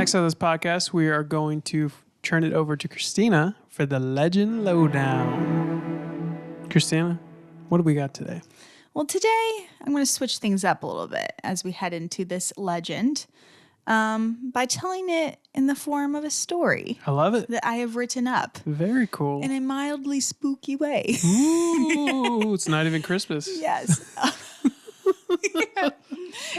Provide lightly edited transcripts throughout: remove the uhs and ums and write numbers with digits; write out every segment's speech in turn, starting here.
next on this podcast, we are going to turn it over to Christina for the Legend Lowdown. Christina, what do we got today? Well, today I'm going to switch things up a little bit as we head into this legend by telling it in the form of a story. I love it. That I have written up. Very cool. In a mildly spooky way. Ooh, it's not even Christmas. Yes. Yeah.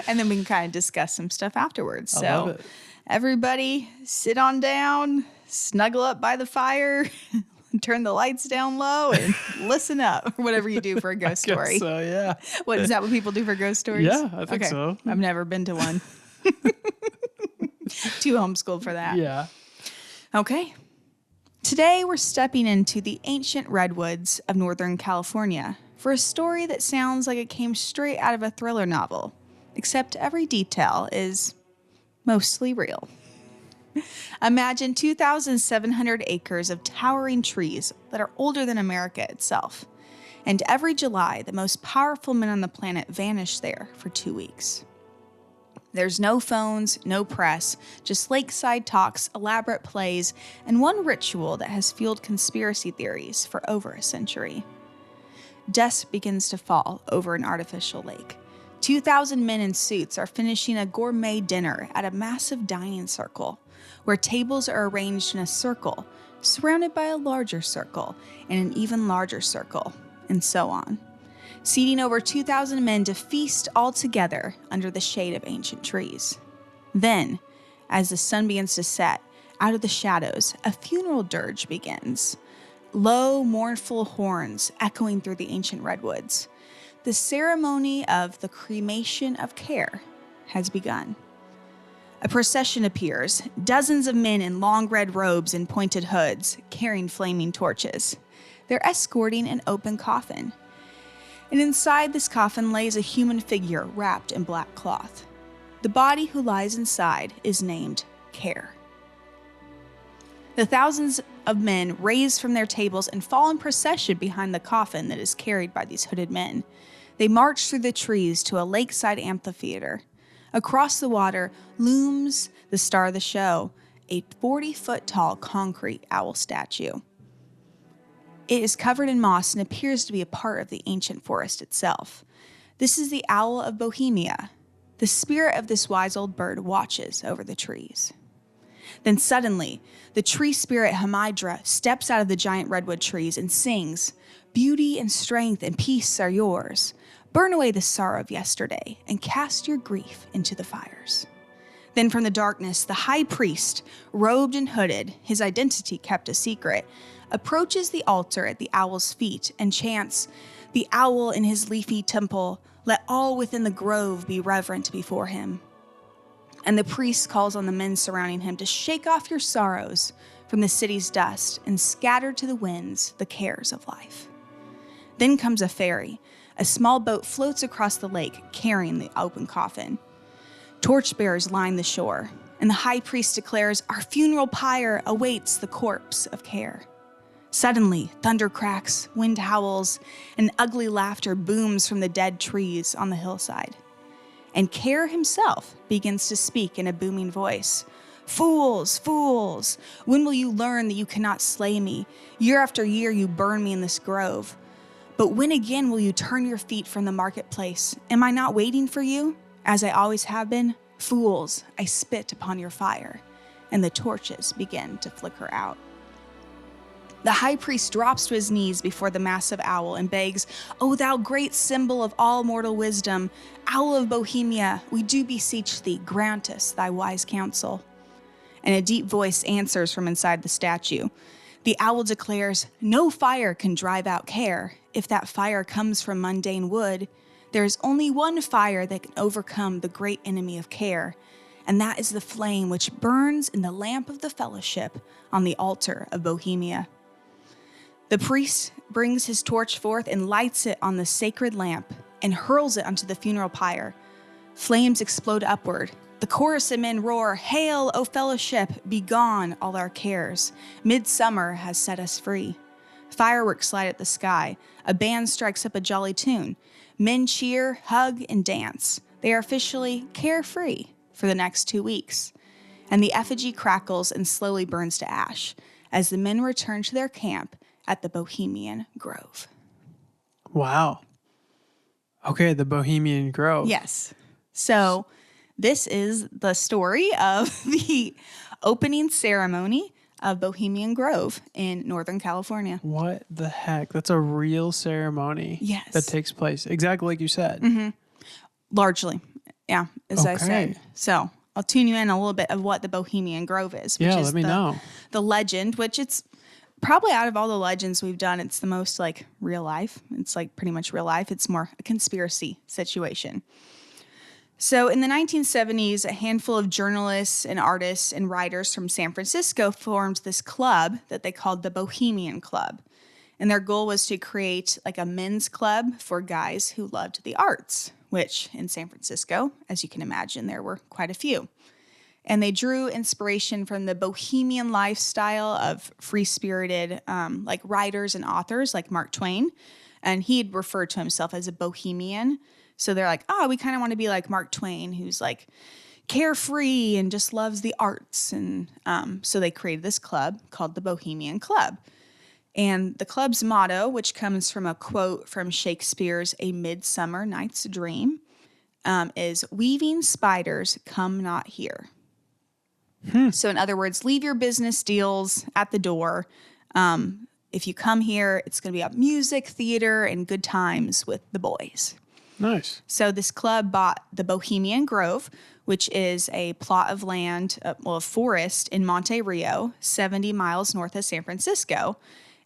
And then we can kind of discuss some stuff afterwards. I love it. Everybody sit on down, snuggle up by the fire, turn the lights down low, and listen up. Or whatever you do for a ghost story. So, yeah. What, is that what people do for ghost stories? Yeah, I think so. I've never been to one. Too homeschooled for that. Yeah. Okay. Today we're stepping into the ancient redwoods of Northern California for a story that sounds like it came straight out of a thriller novel, except every detail is mostly real. Imagine 2,700 acres of towering trees that are older than America itself. And every July, the most powerful men on the planet vanish there for 2 weeks. There's no phones, no press, just lakeside talks, elaborate plays, and one ritual that has fueled conspiracy theories for over a century. Dusk begins to fall over an artificial lake. 2,000 men in suits are finishing a gourmet dinner at a massive dining circle, where tables are arranged in a circle, surrounded by a larger circle, and an even larger circle, and so on. Seating over 2,000 men to feast all together under the shade of ancient trees. Then, as the sun begins to set, out of the shadows, a funeral dirge begins. Low, mournful horns echoing through the ancient redwoods. The ceremony of the Cremation of Care has begun. A procession appears, dozens of men in long red robes and pointed hoods, carrying flaming torches. They're escorting an open coffin. And inside this coffin lays a human figure wrapped in black cloth. The body who lies inside is named Care. The thousands of men raise from their tables and fall in procession behind the coffin that is carried by these hooded men. They march through the trees to a lakeside amphitheater. Across the water looms the star of the show, a 40-foot-tall concrete owl statue. It is covered in moss and appears to be a part of the ancient forest itself. This is the owl of Bohemia. The spirit of this wise old bird watches over the trees. Then suddenly, the tree spirit Hamidra steps out of the giant redwood trees and sings, "Beauty and strength and peace are yours. Burn away the sorrow of yesterday and cast your grief into the fires." Then from the darkness, the high priest, robed and hooded, his identity kept a secret, approaches the altar at the owl's feet and chants, "The owl in his leafy temple, let all within the grove be reverent before him." And the priest calls on the men surrounding him to shake off your sorrows from the city's dust and scatter to the winds the cares of life. Then comes a ferry. A small boat floats across the lake, carrying the open coffin. Torchbearers line the shore, and the high priest declares, "Our funeral pyre awaits the corpse of Care." Suddenly, thunder cracks, wind howls, and ugly laughter booms from the dead trees on the hillside. And Care himself begins to speak in a booming voice. "Fools, fools, when will you learn that you cannot slay me? Year after year you burn me in this grove. But when again will you turn your feet from the marketplace? Am I not waiting for you, as I always have been? Fools, I spit upon your fire." And the torches begin to flicker out. The high priest drops to his knees before the massive owl and begs, "O thou great symbol of all mortal wisdom, owl of Bohemia, we do beseech thee, grant us thy wise counsel." And a deep voice answers from inside the statue. The owl declares, "No fire can drive out Care. If that fire comes from mundane wood, there is only one fire that can overcome the great enemy of Care, and that is the flame which burns in the lamp of the fellowship on the altar of Bohemia." The priest brings his torch forth and lights it on the sacred lamp and hurls it onto the funeral pyre. Flames explode upward. The chorus of men roar, "Hail, O fellowship, be gone all our cares. Midsummer has set us free." Fireworks light at the sky. A band strikes up a jolly tune. Men cheer, hug, and dance. They are officially carefree for the next 2 weeks. and the effigy crackles and slowly burns to ash as the men return to their camp at the Bohemian Grove. Wow. Okay, the Bohemian Grove. Yes. So this is the story of the opening ceremony of Bohemian Grove in Northern California. What the heck? That's a real ceremony. Yes. That takes place. Exactly like you said. Largely. Yeah, as I Okay. said. So I'll tune you in a little bit of what the Bohemian Grove is. Which Yeah, is let me know. The legend, which it's probably out of all the legends we've done, it's the most like real life. It's like pretty much real life. It's more a conspiracy situation. So in the 1970s, a handful of journalists and artists and writers from San Francisco formed this club that they called the Bohemian Club. And their goal was to create like a men's club for guys who loved the arts, which in San Francisco, as you can imagine, there were quite a few. And they drew inspiration from the bohemian lifestyle of free-spirited like writers and authors like Mark Twain. And he'd referred to himself as a bohemian. So they're like, oh, we kind of want to be like Mark Twain, who's like carefree and just loves the arts. And so they created this club called the Bohemian Club. And the club's motto, which comes from a quote from Shakespeare's A Midsummer Night's Dream, is "Weaving spiders, come not here." So in other words, leave your business deals at the door. If you come here, it's going to be about music, theater, and good times with the boys. Nice. So this club bought the Bohemian Grove, which is a plot of land, a forest in Monte Rio, 70 miles north of San Francisco.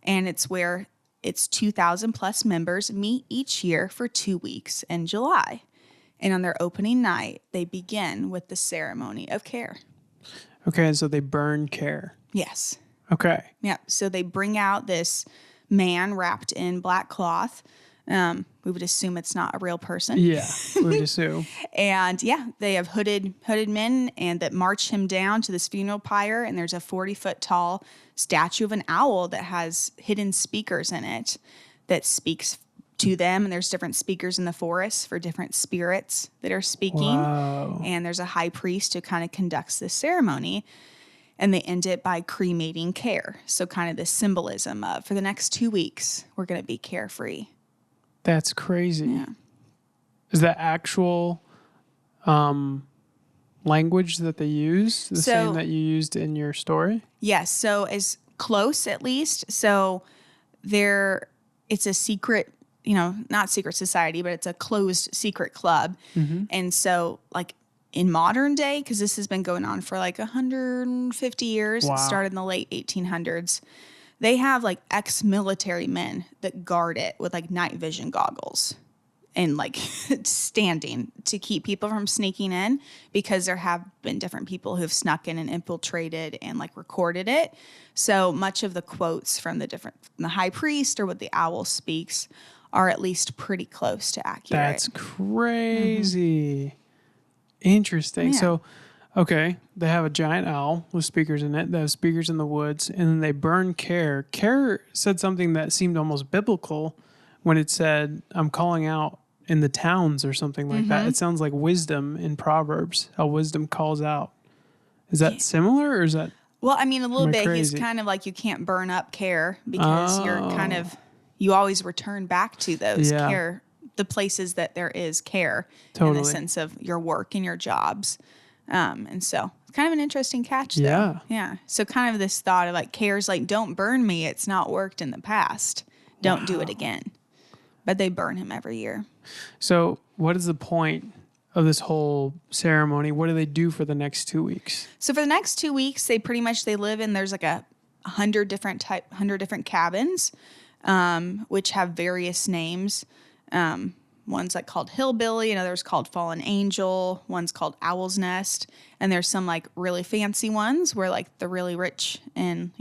And it's where its 2,000 plus members meet each year for 2 weeks in July. And on their opening night, they begin with the ceremony of care. Okay, and so they burn Care. Yes. Okay. Yeah. So they bring out this man wrapped in black cloth. We would assume it's not a real person. Yeah, we would assume. And yeah, they have hooded men and that march him down to this funeral pyre. And there's a 40-foot tall statue of an owl that has hidden speakers in it that speaks to them. And there's different speakers in the forest for different spirits that are speaking. Wow. And there's a high priest who kind of conducts this ceremony. And they end it by cremating Care. So kind of this symbolism of, for the next 2 weeks, we're going to be carefree. That's crazy. Yeah. Is that actual language that they use the same that you used in your story? Yes. So as close, at least. So it's a secret, not secret society, but it's a closed secret club. Mm-hmm. And so like in modern day, because this has been going on for like 150 years, wow. It started in the late 1800s. They have like ex-military men that guard it with like night vision goggles and like standing to keep people from sneaking in, because there have been different people who have snuck in and infiltrated and like recorded it. So much of the quotes from the high priest or what the owl speaks are at least pretty close to accurate. That's crazy. Mm-hmm. Interesting. Yeah. So, okay, they have a giant owl with speakers in it. They have speakers in the woods, and then they burn Care. Care said something that seemed almost biblical when it said, I'm calling out in the towns or something like that. It sounds like wisdom in Proverbs, how wisdom calls out. Is that similar, or is that... Well, I mean, a little bit. He's kind of like, you can't burn up Care because you always return back to those care, the places that there is care, totally. In the sense of your work and your jobs. And so it's kind of an interesting catch though. Yeah. Yeah. So kind of this thought of like, Care's like, don't burn me. It's not worked in the past. Don't do it again. But they burn him every year. So what is the point of this whole ceremony? What do they do for the next 2 weeks? So for the next 2 weeks, they live in, there's like 100 different cabins, which have various names. One's like called Hillbilly, another's called Fallen Angel, one's called Owl's Nest, and there's some like really fancy ones where like the really rich and,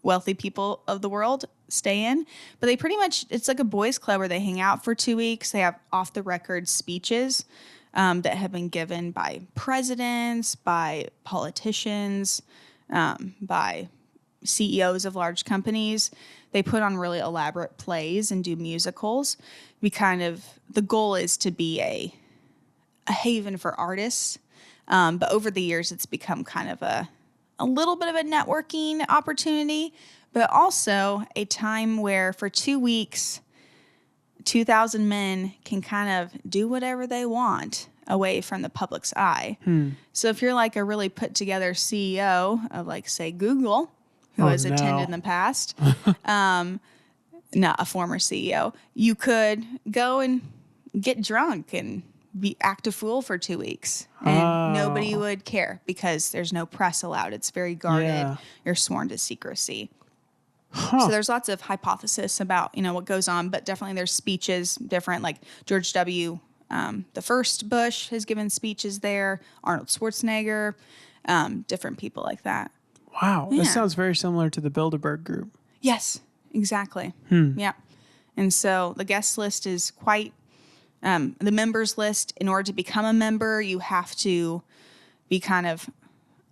wealthy people of the world stay in. But they pretty much, it's like a boys club where they hang out for 2 weeks. They have off the record speeches that have been given by presidents, by politicians, by CEOs of large companies. They put on really elaborate plays and do musicals. The goal is to be a haven for artists, But over the years, it's become kind of a little bit of a networking opportunity, but also a time where for 2 weeks, 2,000 men can kind of do whatever they want away from the public's eye. So if you're like a really put together CEO of like, say, Google, who has attended in the past, not a former CEO, you could go and get drunk and act a fool for 2 weeks, and nobody would care because there's no press allowed. It's very guarded. Yeah. You're sworn to secrecy. So there's lots of hypothesis about, what goes on, but definitely there's speeches different. Like George W. The first Bush has given speeches there, Arnold Schwarzenegger, different people like that. Wow. Yeah. This sounds very similar to the Bilderberg group. Yes, exactly. Yeah. And so the guest list is quite, the members list. In order to become a member, you have to be kind of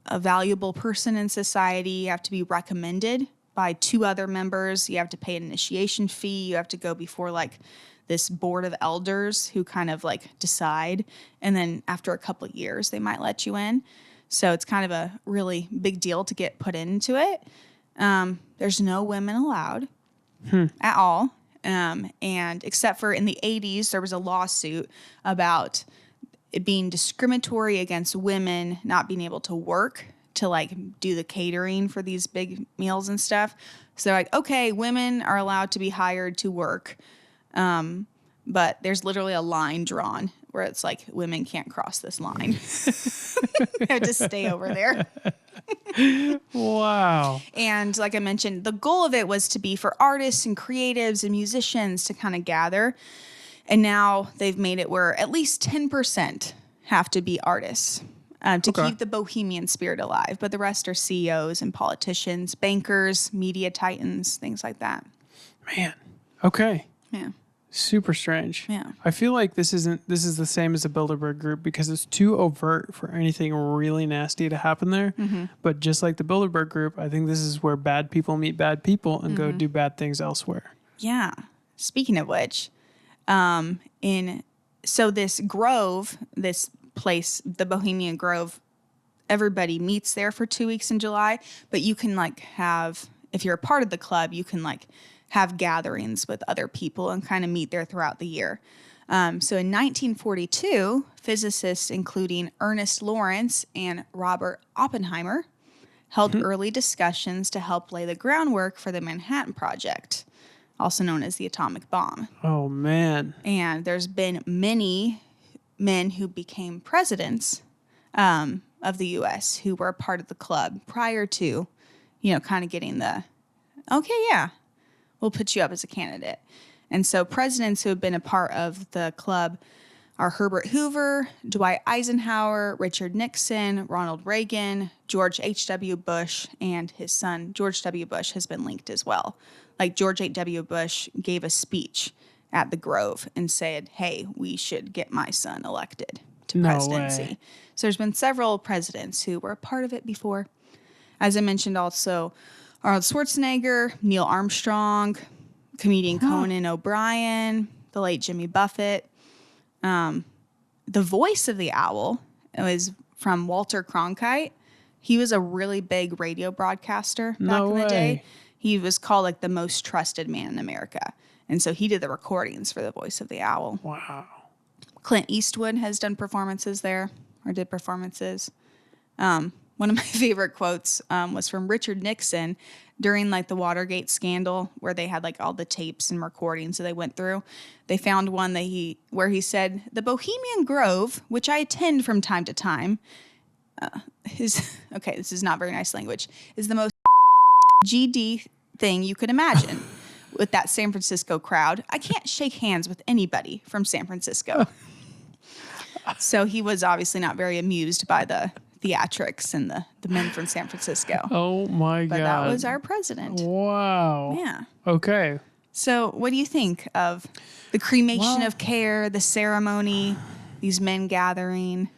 a valuable person in society. You have to be recommended by 2 other members. You have to pay an initiation fee. You have to go before like this board of elders who kind of like decide. And then after a couple of years, they might let you in. So it's kind of a really big deal to get put into it. There's no women allowed at all. And except for in the 80s, there was a lawsuit about it being discriminatory against women not being able to work to like do the catering for these big meals and stuff. So they're like, okay, women are allowed to be hired to work. But there's literally a line drawn where it's like, women can't cross this line. They have to stay over there. Wow. And like I mentioned, the goal of it was to be for artists and creatives and musicians to kind of gather. And now they've made it where at least 10% have to be artists to keep the bohemian spirit alive. But the rest are CEOs and politicians, bankers, media titans, things like that. Man. Okay. Yeah. Super strange. Yeah. I feel like this is the same as the Bilderberg group because it's too overt for anything really nasty to happen there. But just like the Bilderberg group, I think this is where bad people meet bad people and go do bad things elsewhere. Yeah. Speaking of which, so this grove, this place, the Bohemian Grove, everybody meets there for 2 weeks in July, but you can like have, if you're a part of the club, you can like have gatherings with other people and kind of meet there throughout the year. So in 1942, physicists including Ernest Lawrence and Robert Oppenheimer held early discussions to help lay the groundwork for the Manhattan Project, also known as the atomic bomb. Oh, man. And there's been many men who became presidents of the U.S. who were a part of the club prior to, kind of getting we'll put you up as a candidate. And so presidents who have been a part of the club are Herbert Hoover, Dwight Eisenhower, Richard Nixon, Ronald Reagan, George H.W. Bush, and his son, George W. Bush, has been linked as well. Like George H.W. Bush gave a speech at the Grove and said, hey, we should get my son elected to presidency. Way. So there's been several presidents who were a part of it before. As I mentioned also, Arnold Schwarzenegger, Neil Armstrong, comedian Conan O'Brien, the late Jimmy Buffett. The voice of the owl was from Walter Cronkite. He was a really big radio broadcaster back in the day. He was called like the most trusted man in America. And so he did the recordings for the voice of the owl. Wow. Clint Eastwood has done performances there, or did performances. One of my favorite quotes was from Richard Nixon during like the Watergate scandal, where they had like all the tapes and recordings that they went through. They found one where he said, "The Bohemian Grove, which I attend from time to time, this is not very nice language, is the most GD thing you could imagine." With that San Francisco crowd, I can't shake hands with anybody from San Francisco. So he was obviously not very amused by the theatrics and the men from San Francisco. Oh my But God. that was our president. Wow. Yeah. Okay. So what do you think of the cremation of care, the ceremony, these men gathering,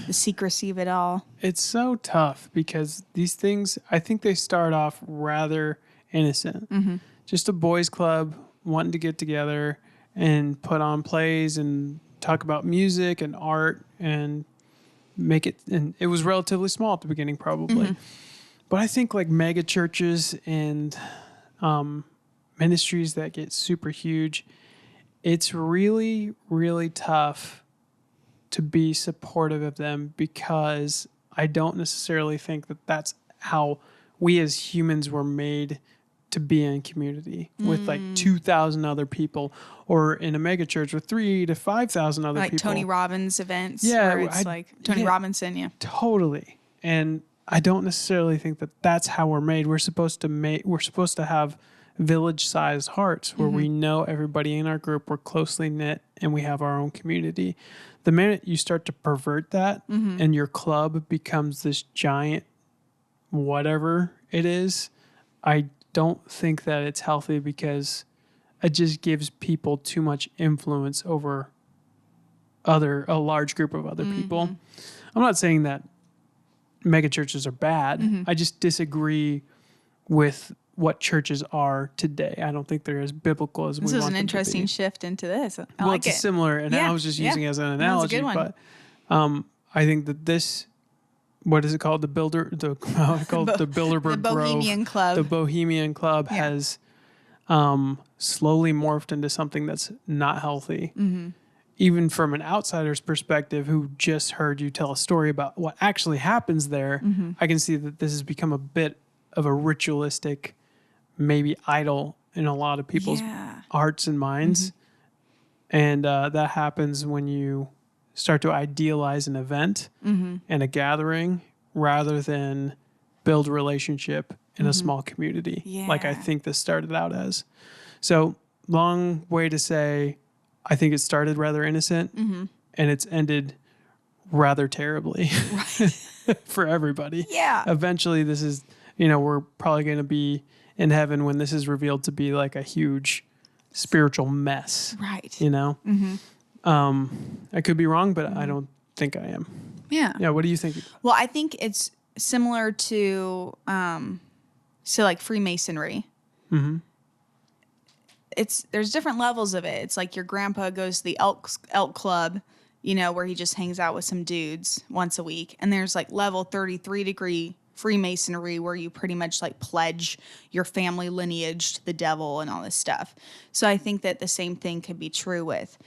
the secrecy of it all? It's so tough because these things, I think they start off rather innocent. Just a boys club wanting to get together and put on plays and talk about music and art and make it, and it was relatively small at the beginning probably. But I think like mega churches and ministries that get super huge, it's really, really tough to be supportive of them, because I don't necessarily think that that's how we as humans were made to be in community with like 2,000 other people, or in a mega church with 3,000 to 5,000 other like people. Tony Robbins events. Yeah, where it's like Tony Robinson. Yeah, totally. And I don't necessarily think that that's how we're made. We're supposed to have village-sized hearts where we know everybody in our group, we're closely knit, and we have our own community. The minute you start to pervert that and your club becomes this giant whatever it is, I don't think that it's healthy, because it just gives people too much influence over a large group of other people. I'm not saying that mega churches are bad. I just disagree with what churches are today. I don't think they're as biblical as we want them to be. This is an interesting shift into this. I like it's it. similar, and I was just using it as an analogy. That's a good but I think that this, what is it called? The Bilderberg the Bohemian Grove. Club. The Bohemian Club has slowly morphed into something that's not healthy. Even from an outsider's perspective who just heard you tell a story about what actually happens there, I can see that this has become a bit of a ritualistic, maybe idol in a lot of people's hearts and minds. And that happens when you start to idealize an event and a gathering rather than build a relationship in a small community, like I think this started out as. So, long way to say, I think it started rather innocent and it's ended rather terribly for everybody. Yeah. Eventually, this is, we're probably going to be in heaven when this is revealed to be like a huge spiritual mess. Right. I could be wrong, but I don't think I am. Yeah. Yeah. What do you think? Well, I think it's similar to, like Freemasonry. There's different levels of it. It's like your grandpa goes to the elk club, where he just hangs out with some dudes once a week. And there's like level 33-degree Freemasonry where you pretty much like pledge your family lineage to the devil and all this stuff. So I think that the same thing could be true with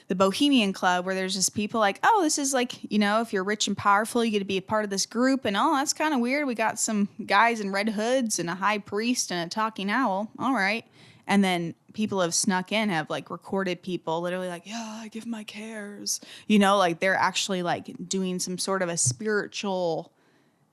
the Bohemian Club, where there's just people like, oh, this is like, if you're rich and powerful, you get to be a part of this group. And oh, that's kind of weird. We got some guys in red hoods and a high priest and a talking owl. All right. And then people have snuck in, have like recorded people literally like, yeah, I give my cares. Like they're actually like doing some sort of a spiritual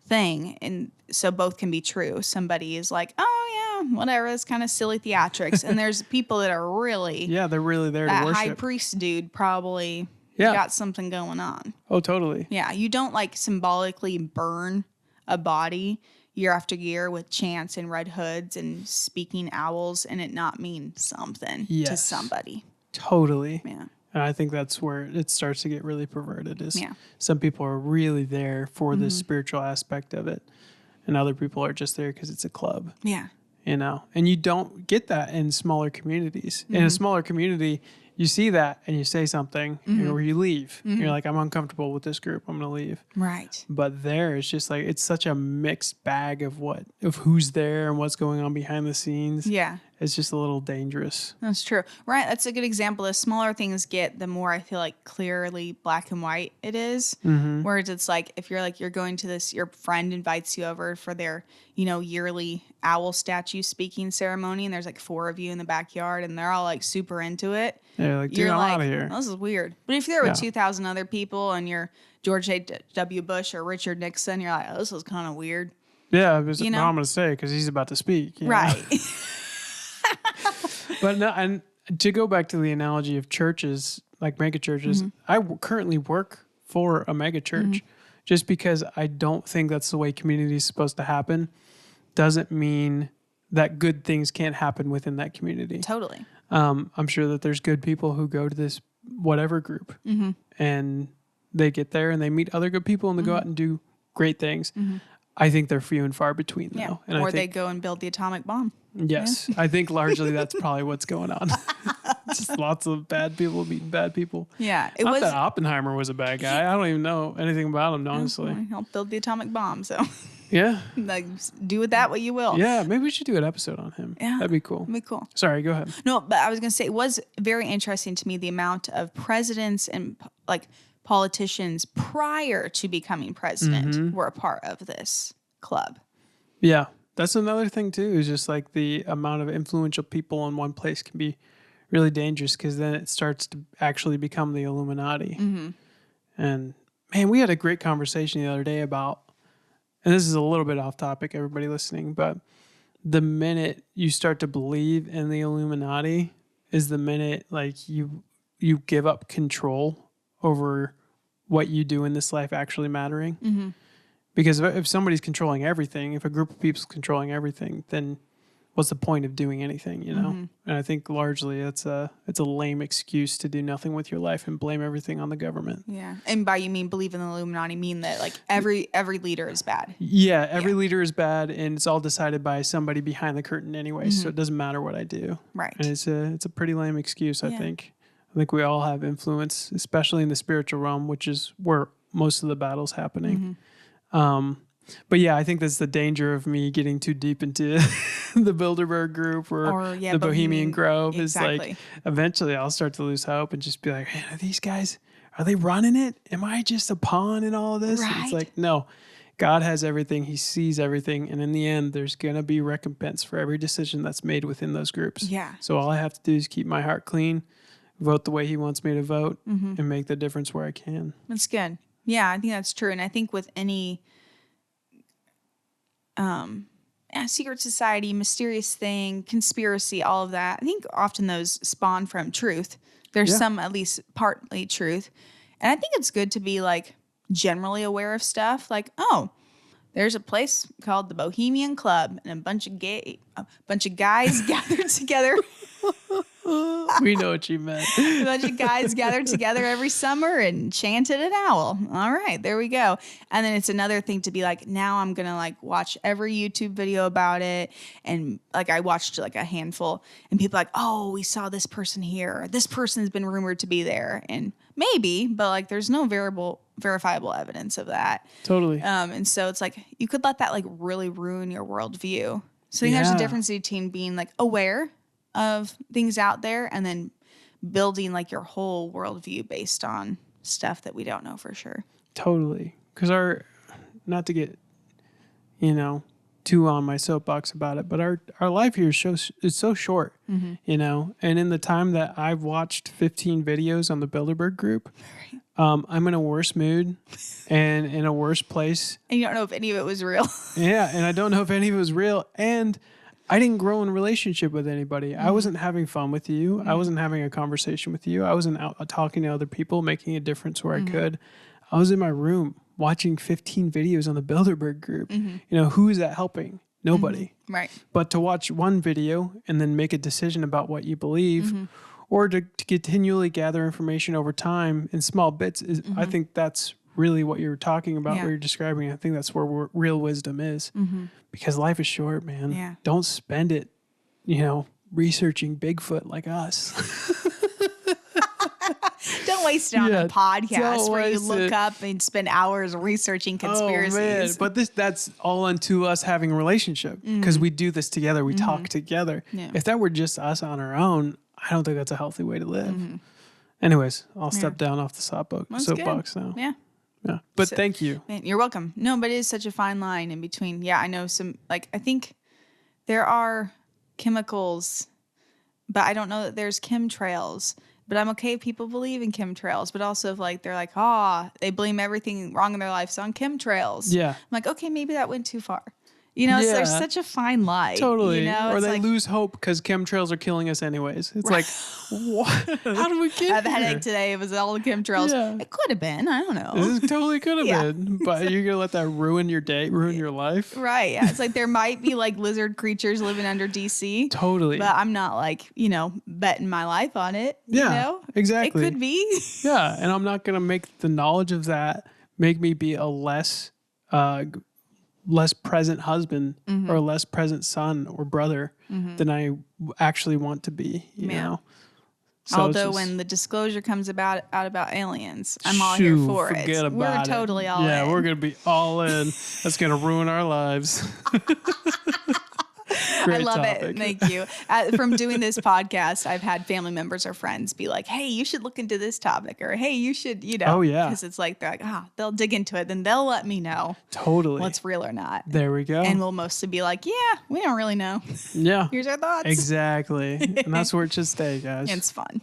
thing. And so both can be true. Somebody is like, oh yeah, whatever. It's kind of silly theatrics. And there's people that are really, they're really there to worship. That high priest dude probably got something going on. Oh, totally. Yeah. You don't like symbolically burn a body year after year with chants and red hoods and speaking owls and it not mean something to somebody. Totally. Yeah. And I think that's where it starts to get really perverted is some people are really there for the spiritual aspect of it. And other people are just there because it's a club. Yeah. And you don't get that in smaller communities. In a smaller community, you see that and you say something or you leave. You're like, I'm uncomfortable with this group. I'm going to leave. Right. But there, it's just like, it's such a mixed bag of who's there and what's going on behind the scenes. Yeah. It's just a little dangerous. That's true. Right. That's a good example. The smaller things get, the more I feel like clearly black and white it is. Whereas it's like, if you're going to this, your friend invites you over for their, yearly owl statue speaking ceremony. And there's like 4 of you in the backyard and they're all like super into it. Yeah, like, dude, I'm out of here. Oh, this is weird. But if you're there with 2,000 other people and you're George H.W. Bush or Richard Nixon, you're like, oh, this is kind of weird. Yeah, but I'm going to say because he's about to speak. Right. But no, and to go back to the analogy of churches, like mega churches, I currently work for a mega church. Just because I don't think that's the way community is supposed to happen doesn't mean that good things can't happen within that community. Totally. I'm sure that there's good people who go to this whatever group and they get there and they meet other good people and they go out and do great things. I think they're few and far between though. And or they go and build the atomic bomb. Yes. I think largely that's probably what's going on. Just lots of bad people beating bad people. Yeah, Not that Oppenheimer was a bad guy. I don't even know anything about him, honestly. He'll build the atomic bomb, so Yeah. like do with that what you will. Yeah, maybe we should do an episode on him. Yeah, that'd be cool. That'd be cool. Sorry, go ahead. No, but I was gonna say it was very interesting to me the amount of presidents and like politicians prior to becoming president were a part of this club. Yeah, that's another thing too. Is just like the amount of influential people in one place can be really dangerous because then it starts to actually become the Illuminati. And man, we had a great conversation the other day about, and this is a little bit off topic, everybody listening, but the minute you start to believe in the Illuminati is the minute like you give up control over what you do in this life actually mattering. Because if somebody's controlling everything, if a group of people's controlling everything, then what's the point of doing anything, you know? And I think largely it's a lame excuse to do nothing with your life and blame everything on the government. Yeah. And by you mean believe in the Illuminati mean that like every leader is bad. Yeah, every leader is bad and it's all decided by somebody behind the curtain anyway, so it doesn't matter what I do. Right. And it's a pretty lame excuse, I think. I think we all have influence, especially in the spiritual realm, which is where most of the battle's happening. But yeah, I think that's the danger of me getting too deep into the Bilderberg group or the Bohemian Grove. Exactly. Is like eventually I'll start to lose hope and just be like, man, are these guys, are they running it? Am I just a pawn in all of this? Right. It's like, no, God has everything. He sees everything. And in the end, there's going to be recompense for every decision that's made within those groups. Yeah. So all I have to do is keep my heart clean, vote the way he wants me to vote, and make the difference where I can. That's good. Yeah, I think that's true. And I think with any secret society, mysterious thing, conspiracy, all of that, I think often those spawn from truth. There's some at least partly truth. And I think it's good to be like generally aware of stuff. Like, oh, there's a place called the Bohemian Club and a bunch of guys gathered together. We know what you meant. A bunch of guys gathered together every summer and chanted an owl. All right, there we go. And then it's another thing to be like, now I'm going to like watch every YouTube video about it. And like I watched like a handful and people like, oh, we saw this person here. This person's been rumored to be there. And maybe, but like there's no verifiable evidence of that. Totally. And so it's like you could let that like really ruin your worldview. So I think there's a difference between being like aware of things out there and then building like your whole worldview based on stuff that we don't know for sure. Totally. Because not to get, too on my soapbox about it, but our life here is so short, and in the time that I've watched 15 videos on the Bilderberg group, I'm in a worse mood and in a worse place. And you don't know if any of it was real. Yeah. And I don't know if any of it was real. And I didn't grow in a relationship with anybody. I wasn't having fun with you. I wasn't having a conversation with you. I wasn't out talking to other people, making a difference where I could. I was in my room watching 15 videos on the Bilderberg group. Who is that helping? Nobody. Right. But to watch one video and then make a decision about what you believe or to continually gather information over time in small bits, I think that's really what you're talking about, what you're describing. I think that's where real wisdom is. Because life is short, man. Yeah. Don't spend it, researching Bigfoot like us. Don't waste it on a podcast where you look up and spend hours researching conspiracies. Oh, man. But that's all unto us having a relationship because we do this together. We talk together. Yeah. If that were just us on our own, I don't think that's a healthy way to live. Anyways, I'll step down off the soapbox now. Yeah. Yeah. But thank you. Man, you're welcome. No, but it is such a fine line in between. Yeah, I know some, like, I think there are chemicals, but I don't know that there's chemtrails. But I'm okay if people believe in chemtrails, but also if like they're like, they blame everything wrong in their lives on chemtrails. Yeah. I'm like, okay, maybe that went too far. So there's such a fine line. Totally. Or they lose hope because chemtrails are killing us anyways. It's like, what? How do we get I have a headache today. It was all the chemtrails. Yeah. It could have been. I don't know. It totally could have been. But you're going to let that ruin your day, ruin your life? Right. Yeah. It's like there might be like lizard creatures living under DC. Totally. But I'm not like, betting my life on it. Yeah, exactly. It could be. Yeah. And I'm not going to make the knowledge of that make me be a less present husband or a less present son or brother than I actually want to be, you know? So Although when the disclosure comes out about aliens, I'm all here for it. Forget about We're it. totally all in. Yeah, we're going to be all in. That's going to ruin our lives. I love it. Thank you. From doing this podcast, I've had family members or friends be like, hey, you should look into this topic, or hey, you should, Oh, yeah. Because it's like, they're like, they'll dig into it. Then they'll let me know what's real or not. There we go. And we'll mostly be like, yeah, we don't really know. Yeah. Here's our thoughts. Exactly. And that's where it should stay, guys. It's fun.